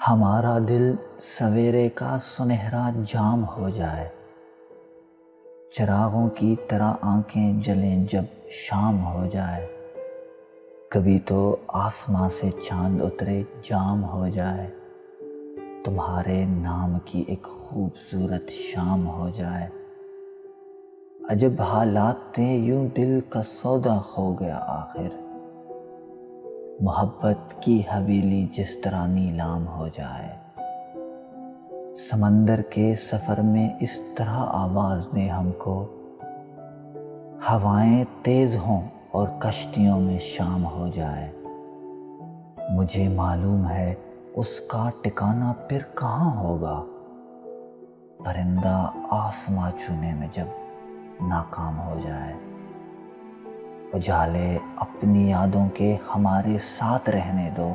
ہمارا دل سویرے کا سنہرا جام ہو جائے، چراغوں کی طرح آنکھیں جلیں جب شام ہو جائے، کبھی تو آسماں سے چاند اترے جام ہو جائے، تمہارے نام کی ایک خوبصورت شام ہو جائے۔ عجب حالات تھے، یوں دل کا سودا ہو گیا آخر، محبت کی حویلی جس طرح نیلام ہو جائے۔ سمندر کے سفر میں اس طرح آواز دے ہم کو، ہوائیں تیز ہوں اور کشتیوں میں شام ہو جائے۔ مجھے معلوم ہے اس کا ٹھکانہ پھر کہاں ہوگا، پرندہ آسماں چھونے میں جب ناکام ہو جائے۔ اجالے اپنی یادوں کے ہمارے ساتھ رہنے دو،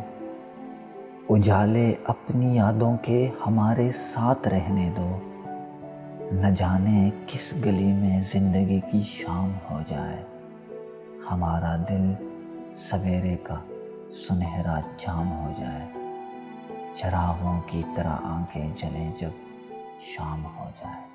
اجالے اپنی یادوں کے ہمارے ساتھ رہنے دو، نہ جانے کس گلی میں زندگی کی شام ہو جائے۔ ہمارا دل سویرے کا سنہرا جام ہو جائے، چراغوں کی طرح آنکھیں جلیں جب شام ہو جائے۔